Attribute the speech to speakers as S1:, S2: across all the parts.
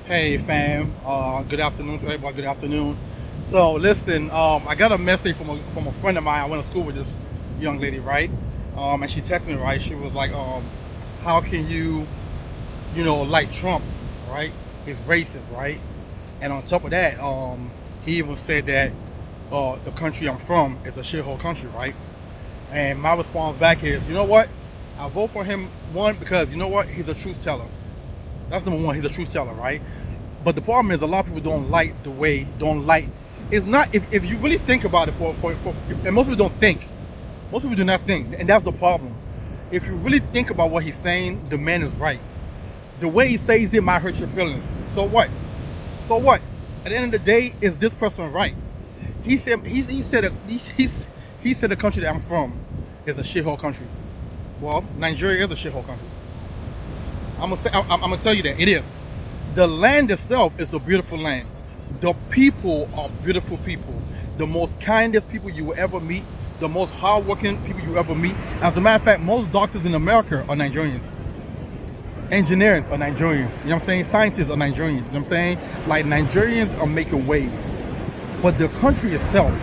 S1: Hey fam, good afternoon to everybody. Good afternoon. So listen, I got a message from a friend of mine. I went to school with this young lady, right? And she texted me, right? She was like, how can you like Trump, right? He's racist, right? And on top of that, he even said that the country I'm from is a shithole country, right? And my response back is, you know what? I vote for him one because you know what? He's a truth teller. That's number one. He's a truth teller, right? But the problem is a lot of people don't like the way don't like. It's not if you really think about it for and most people don't think. Most people do not think, and that's the problem. If you really think about what he's saying, the man is right. The way he says it might hurt your feelings. So what? So what? At the end of the day, is this person right? He said the country that I'm from is a shithole country. Well, Nigeria is a shithole country. I'm gonna tell you that it is. The land itself is a beautiful land. The people are beautiful people. The most kindest people you will ever meet. The most hardworking people you will ever meet. As a matter of fact, most doctors in America are Nigerians. Engineers are Nigerians. You know what I'm saying? Scientists are Nigerians. You know what I'm saying? Like Nigerians are making waves. But the country itself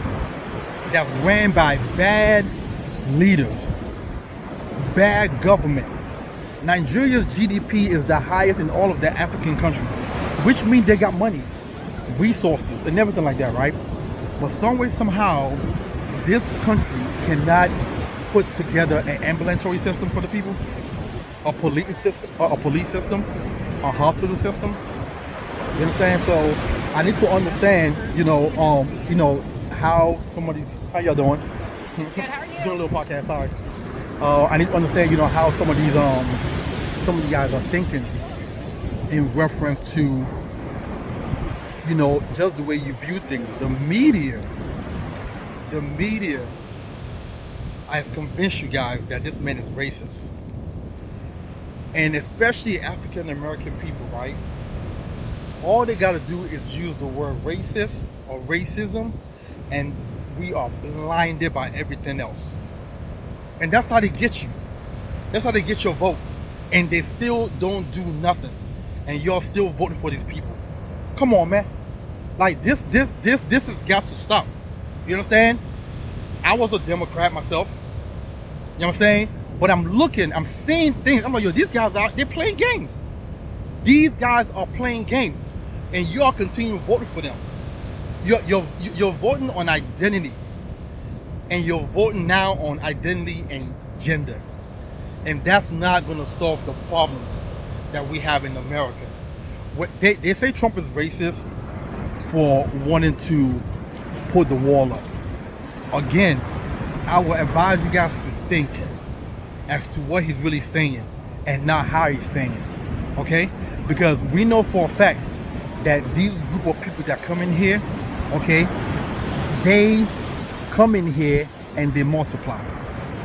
S1: that's ran by bad leaders, bad government. Nigeria's GDP is the highest in all of the African countries, which means they got money, resources, and everything like that, right? But some way, somehow, this country cannot put together an ambulatory system for the people, a police system, a hospital system. You understand? So I need to understand, how some of these. How y'all doing?
S2: Good, how are
S1: Doing a
S2: you?
S1: little podcast. Sorry. I need to understand, how some of you guys are thinking in reference to, just the way you view things. The media has convinced you guys that this man is racist, and especially African American people, right? All they got to do is use the word racist or racism, and we are blinded by everything else. And that's how they get you. That's how they get your vote. And they still don't do nothing. And you're still voting for these people. Come on, man. Like this has got to stop. You understand? I was a Democrat myself. You know what I'm saying? But I'm seeing things. I'm like, yo, these guys they're playing games. These guys are playing games. And you're continuing voting for them. You're voting on identity. And you're voting now on identity and gender. And that's not going to solve the problems that we have in America. They say Trump is racist for wanting to put the wall up. Again, I will advise you guys to think as to what he's really saying and not how he's saying it. Okay? Because we know for a fact that these group of people that come in here, okay, they come in here and they multiply.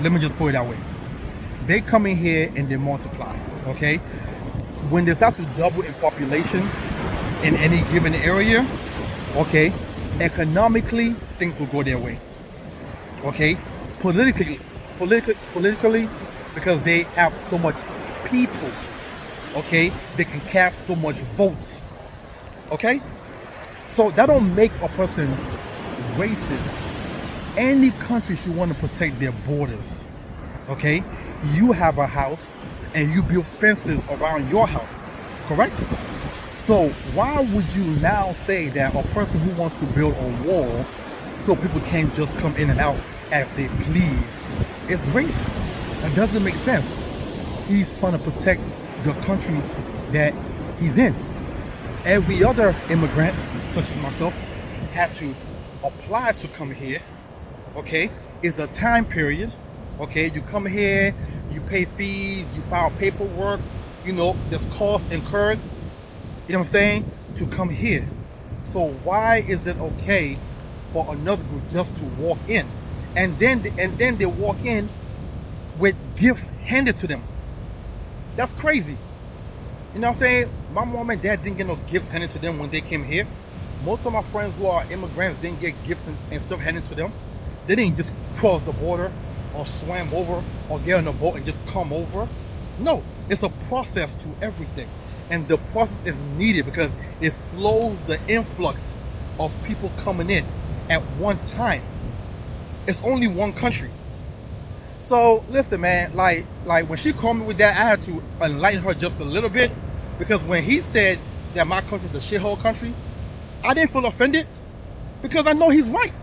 S1: Let me just put it that way. They come in here and they multiply. Okay? When they start to double in population in any given area, okay, economically things will go their way. Okay? Politically, because they have so much people, okay, they can cast so much votes. Okay? So that don't make a person racist. Any country should want to protect their borders. Okay? You have a house and you build fences around your house. Correct? So why would you now say that a person who wants to build a wall so people can't just come in and out as they please is racist? That doesn't make sense. He's trying to protect the country that he's in. Every other immigrant, such as myself, had to apply to come here. Okay, it's a time period. Okay, you come here, you pay fees, you file paperwork. There's cost incurred. You know what I'm saying? To come here. So why is it okay for another group just to walk in, and then they walk in with gifts handed to them? That's crazy. You know what I'm saying? My mom and dad didn't get no gifts handed to them when they came here. Most of my friends who are immigrants didn't get gifts and stuff handed to them. They didn't just cross the border or swam over or get on a boat and just come over. No, it's a process to everything. And the process is needed because it slows the influx of people coming in at one time. It's only one country. So listen, man, like when she called me with that, I had to enlighten her just a little bit, because when he said that my country's a shithole country, I didn't feel offended because I know he's right.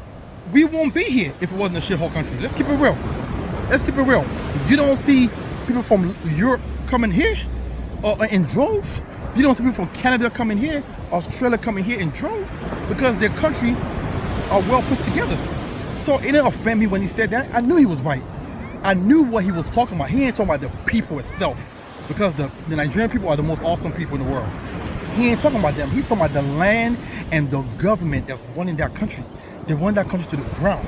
S1: We won't be here if it wasn't a shithole country. Let's keep it real. Let's keep it real. You don't see people from Europe coming here in droves. You don't see people from Canada coming here, Australia coming here in droves, because their country are well put together. So it didn't offend me when he said that. I knew he was right. I knew what he was talking about. He ain't talking about the people itself, because the Nigerian people are the most awesome people in the world. He ain't talking about them. He's talking about the land and the government that's running that country. They run that country to the ground.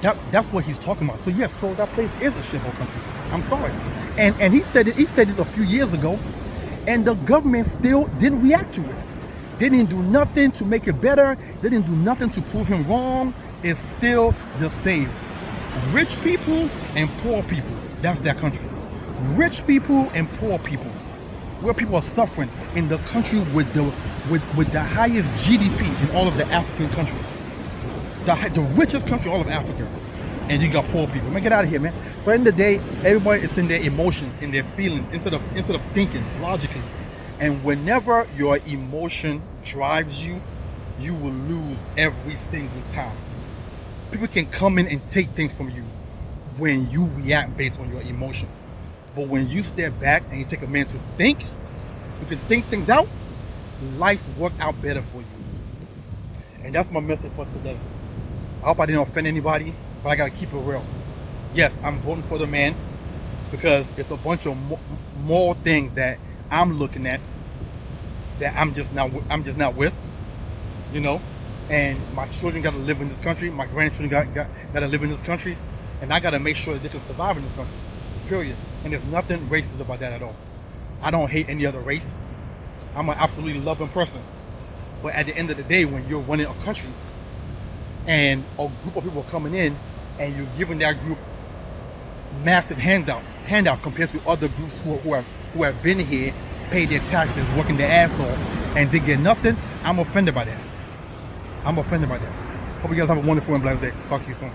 S1: That's what he's talking about. So yes, so that place is a shithole country. I'm sorry. And he said this a few years ago, and the government still didn't react to it. They didn't do nothing to make it better. They didn't do nothing to prove him wrong. It's still the same. Rich people and poor people, that's their country. Rich people and poor people, where people are suffering in the country with the highest GDP in all of the African countries. The richest country in all of Africa. And you got poor people. Man, get out of here, man. So in the day, everybody is in their emotions, in their feelings, instead of thinking logically. And whenever your emotion drives you, you will lose every single time. People can come in and take things from you when you react based on your emotion. But when you step back and you take a minute to think, you can think things out, life's work out better for you. And that's my message for today. I hope I didn't offend anybody, but I gotta keep it real. Yes, I'm voting for the man because it's a bunch of more things that I'm looking at that I'm just not with, you know. And my children gotta live in this country. My grandchildren gotta live in this country, and I gotta make sure that they can survive in this country. Period. And there's nothing racist about that at all. I don't hate any other race. I'm an absolutely loving person. But at the end of the day, when you're running a country and a group of people are coming in and you're giving that group massive handout compared to other groups who have been here, paid their taxes, working their ass off, and they get nothing, I'm offended by that. Hope you guys have a wonderful and blessed day. Talk to you soon.